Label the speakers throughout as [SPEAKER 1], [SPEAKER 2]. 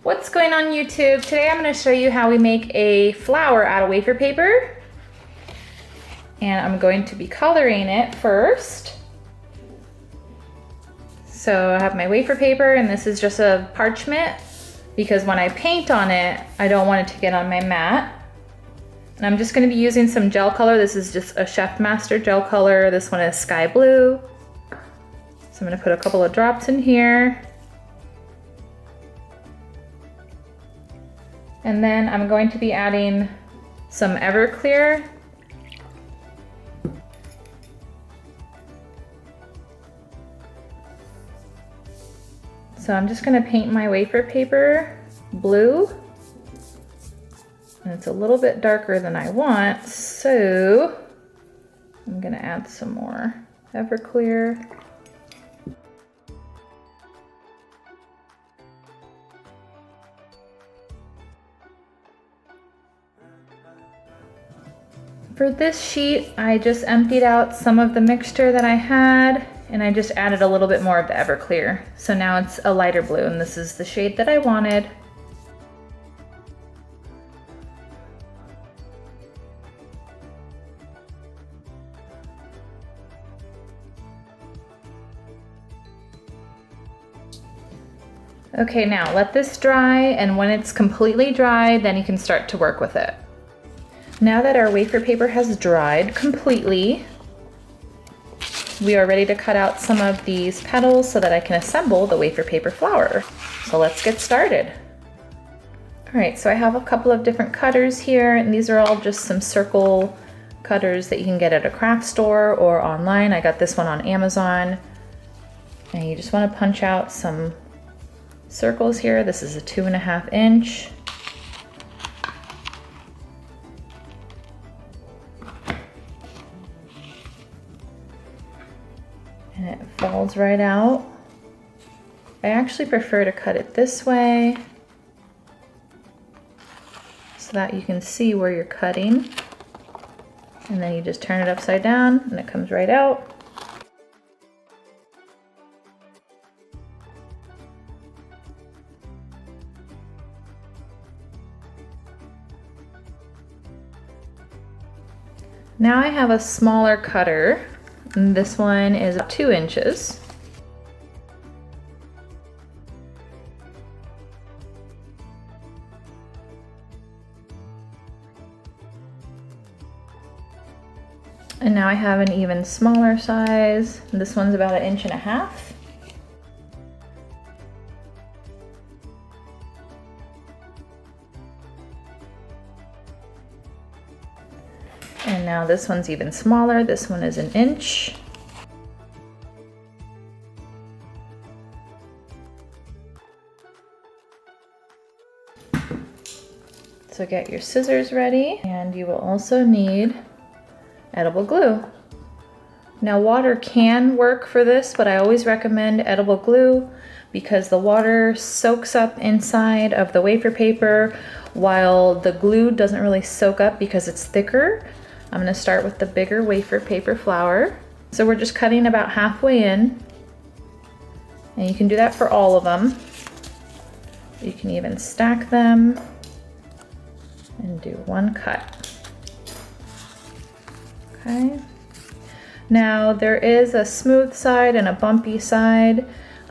[SPEAKER 1] What's going on YouTube? Today I'm going to show you how we make a flower out of wafer paper. And I'm going to be coloring it first. So I have my wafer paper and this is just a parchment because when I paint on it, I don't want it to get on my mat. And I'm just going to be using some gel color. This is just a Chef Master gel color. This one is sky blue. So I'm going to put a couple of drops in here. And then I'm going to be adding some Everclear. So I'm just going to paint my wafer paper blue. And it's a little bit darker than I want, so I'm going to add some more Everclear. For this sheet, I just emptied out some of the mixture that I had and I just added a little bit more of the Everclear. So now it's a lighter blue and this is the shade that I wanted. Okay, now let this dry, and when it's completely dry, then you can start to work with it. Now that our wafer paper has dried completely, we are ready to cut out some of these petals so that I can assemble the wafer paper flower. So let's get started. All right, so I have a couple of different cutters here, and these are all just some circle cutters that you can get at a craft store or online. I got this one on Amazon. And you just want to punch out some circles here. This is a 2.5 inch. And it falls right out. I actually prefer to cut it this way so that you can see where you're cutting. And then you just turn it upside down and it comes right out. Now I have a smaller cutter, and this one is 2 inches. And now I have an even smaller size. This one's about 1.5 inches. And now this one's even smaller. This one is 1 inch. So get your scissors ready, and you will also need edible glue. Now water can work for this, but I always recommend edible glue because the water soaks up inside of the wafer paper while the glue doesn't really soak up because it's thicker. I'm going to start with the bigger wafer paper flower. So we're just cutting about halfway in. And you can do that for all of them. You can even stack them and do one cut. Okay. Now there is a smooth side and a bumpy side.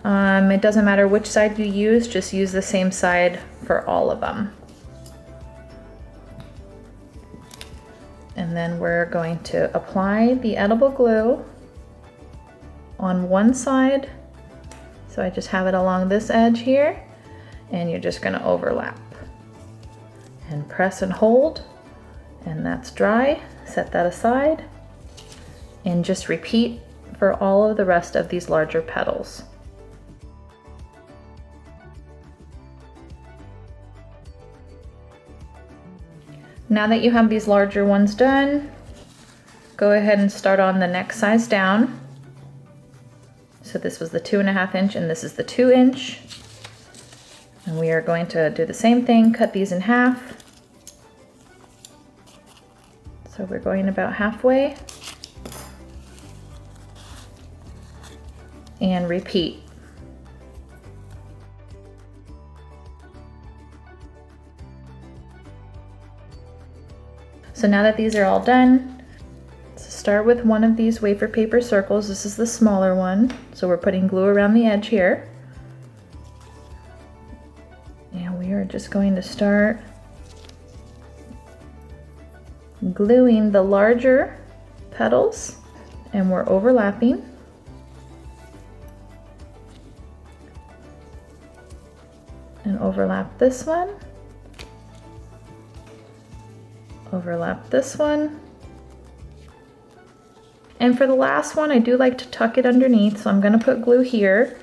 [SPEAKER 1] It doesn't matter which side you use, just use the same side for all of them. And then we're going to apply the edible glue on one side. So I just have it along this edge here, and you're just going to overlap. And press and hold, and that's dry. Set that aside, and just repeat for all of the rest of these larger petals. Now that you have these larger ones done, go ahead and start on the next size down. So this was the 2.5 inch and this is the 2 inch. And we are going to do the same thing, cut these in half. So we're going about halfway. And repeat. So now that these are all done, let's start with one of these wafer paper circles. This is the smaller one. So we're putting glue around the edge here. And we are just going to start gluing the larger petals, and we're overlapping. And overlap this one. Overlap this one. And for the last one, I do like to tuck it underneath, so I'm going to put glue here,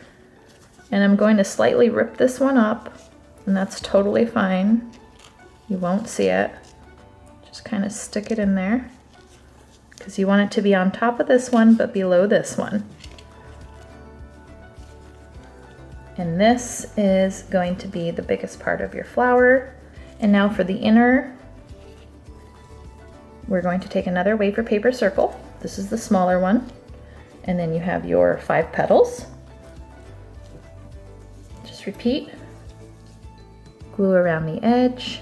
[SPEAKER 1] and I'm going to slightly rip this one up, and that's totally fine. You won't see it. Just kind of stick it in there, because you want it to be on top of this one, but below this one. And this is going to be the biggest part of your flower. And now for the inner, we're going to take another wafer paper circle. This is the smaller one. And then you have your 5 petals. Just repeat. Glue around the edge.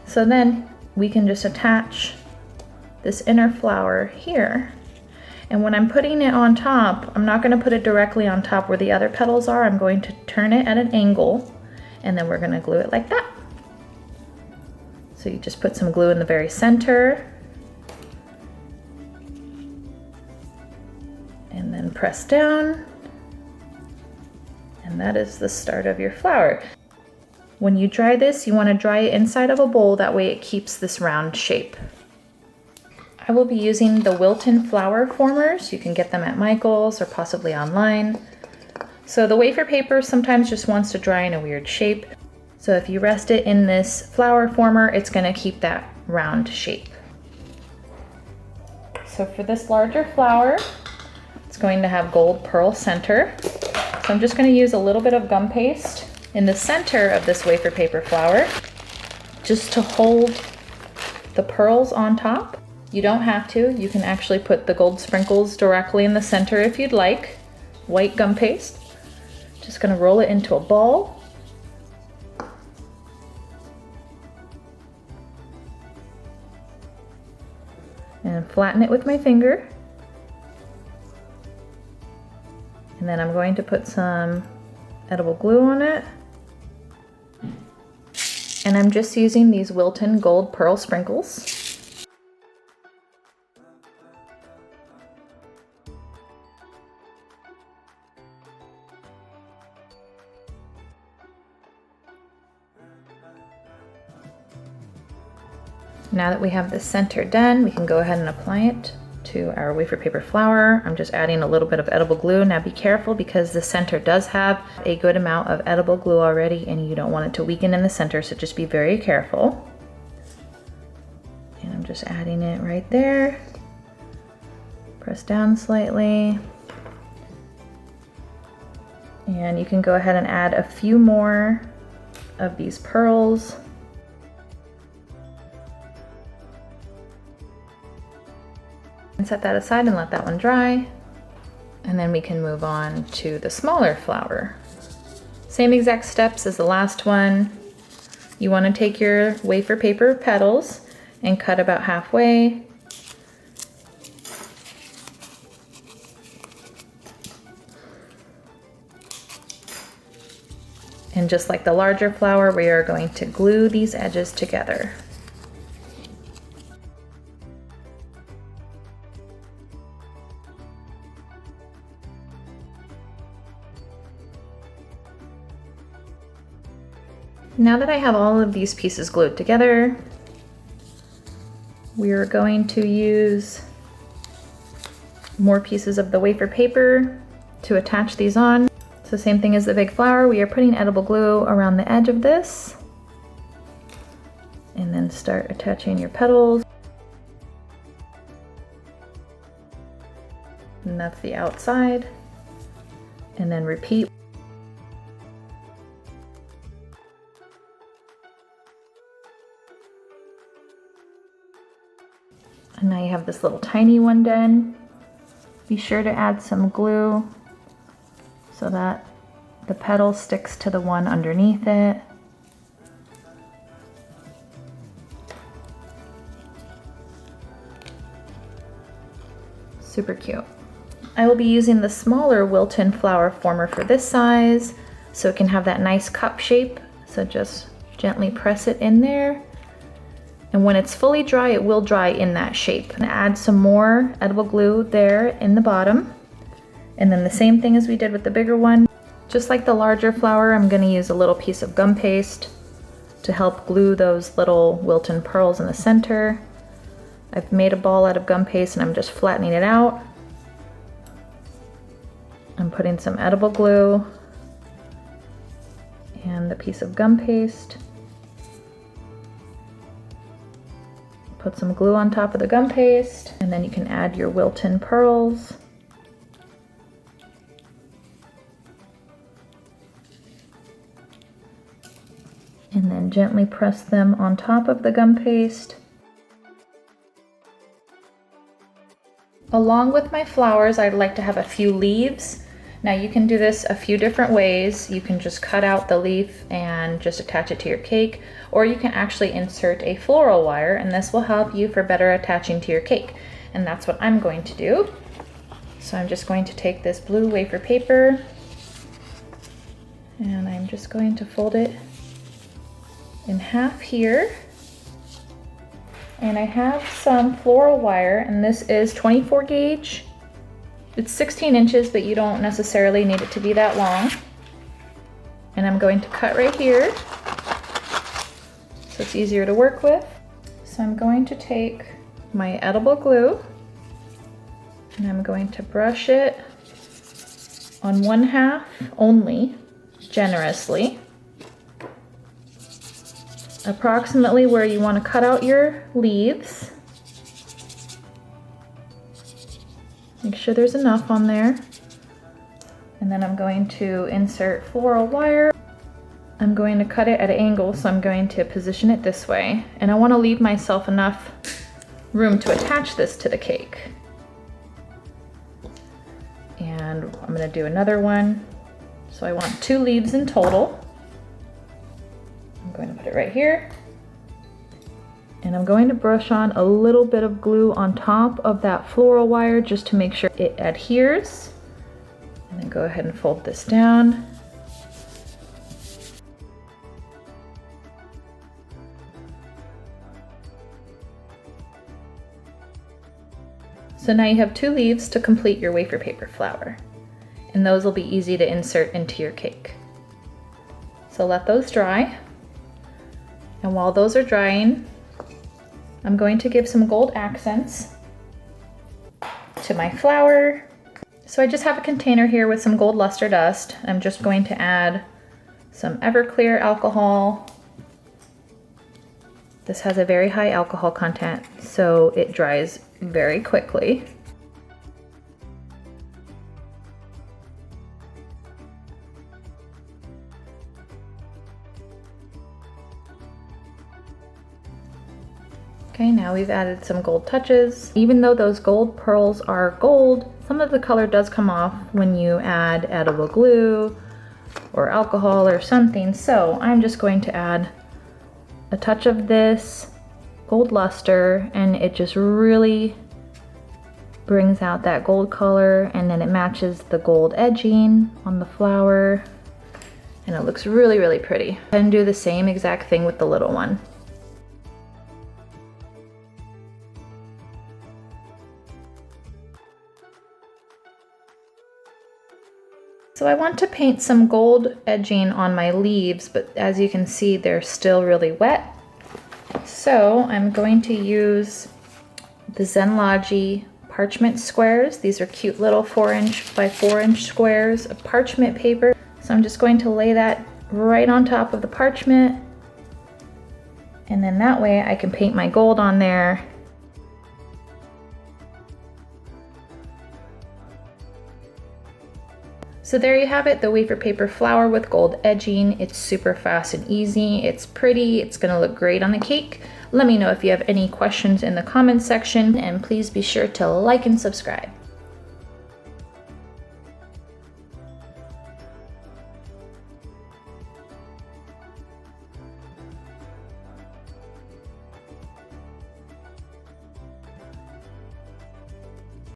[SPEAKER 1] So then we can just attach this inner flower here. And when I'm putting it on top, I'm not going to put it directly on top where the other petals are. I'm going to turn it at an angle, and then we're going to glue it like that. So you just put some glue in the very center, and then press down, and that is the start of your flower. When you dry this, you want to dry it inside of a bowl, that way it keeps this round shape. I will be using the Wilton flower formers. You can get them at Michael's or possibly online. So the wafer paper sometimes just wants to dry in a weird shape. So if you rest it in this flower former, it's going to keep that round shape. So for this larger flower, it's going to have gold pearl center. So I'm just going to use a little bit of gum paste in the center of this wafer paper flower, just to hold the pearls on top. You don't have to. You can actually put the gold sprinkles directly in the center if you'd like. White gum paste. Just gonna roll it into a ball. And flatten it with my finger. And then I'm going to put some edible glue on it. And I'm just using these Wilton gold pearl sprinkles. Now that we have the center done, we can go ahead and apply it to our wafer paper flower. I'm just adding a little bit of edible glue. Now be careful, because the center does have a good amount of edible glue already, and you don't want it to weaken in the center, so just be very careful. And I'm just adding it right there. Press down slightly. And you can go ahead and add a few more of these pearls. And set that aside and let that one dry. And then we can move on to the smaller flower. Same exact steps as the last one. You want to take your wafer paper petals and cut about halfway. And just like the larger flower, we are going to glue these edges together. Now that I have all of these pieces glued together, we are going to use more pieces of the wafer paper to attach these on. So same thing as the big flower, we are putting edible glue around the edge of this, and then start attaching your petals. And that's the outside, and then repeat. And now you have this little tiny one done. Be sure to add some glue so that the petal sticks to the one underneath it. Super cute. I will be using the smaller Wilton flower former for this size so it can have that nice cup shape. So just gently press it in there. And when it's fully dry, it will dry in that shape. And add some more edible glue there in the bottom. And then the same thing as we did with the bigger one. Just like the larger flower, I'm gonna use a little piece of gum paste to help glue those little Wilton pearls in the center. I've made a ball out of gum paste and I'm just flattening it out. I'm putting some edible glue and the piece of gum paste. Put some glue on top of the gum paste, and then you can add your Wilton pearls. And then gently press them on top of the gum paste. Along with my flowers, I'd like to have a few leaves. Now you can do this a few different ways. You can just cut out the leaf and just attach it to your cake, or you can actually insert a floral wire, and this will help you for better attaching to your cake. And that's what I'm going to do. So I'm just going to take this blue wafer paper and I'm just going to fold it in half here. And I have some floral wire, and this is 24 gauge. It's 16 inches, but you don't necessarily need it to be that long. And I'm going to cut right here so it's easier to work with. So I'm going to take my edible glue and I'm going to brush it on one half only, generously. Approximately where you want to cut out your leaves. Make sure there's enough on there. And then I'm going to insert floral wire. I'm going to cut it at an angle, so I'm going to position it this way. And I want to leave myself enough room to attach this to the cake. And I'm going to do another one. So I want 2 leaves in total. I'm going to put it right here. And I'm going to brush on a little bit of glue on top of that floral wire just to make sure it adheres. And then go ahead and fold this down. So now you have 2 leaves to complete your wafer paper flower. And those will be easy to insert into your cake. So let those dry. And while those are drying, I'm going to give some gold accents to my flower. So I just have a container here with some gold luster dust. I'm just going to add some Everclear alcohol. This has a very high alcohol content, so it dries very quickly. Okay, now we've added some gold touches. Even though those gold pearls are gold, some of the color does come off when you add edible glue or alcohol or something. So I'm just going to add a touch of this gold luster, and it just really brings out that gold color, and then it matches the gold edging on the flower, and it looks really, really pretty. And do the same exact thing with the little one. So I want to paint some gold edging on my leaves, but as you can see, they're still really wet. So I'm going to use the Zenlogy parchment squares. These are cute little 4" by 4" squares of parchment paper. So I'm just going to lay that right on top of the parchment. And then that way I can paint my gold on there. So there you have it, the wafer paper flower with gold edging. It's super fast and easy. It's pretty. It's gonna look great on the cake. Let me know if you have any questions in the comments section, and please be sure to like and subscribe.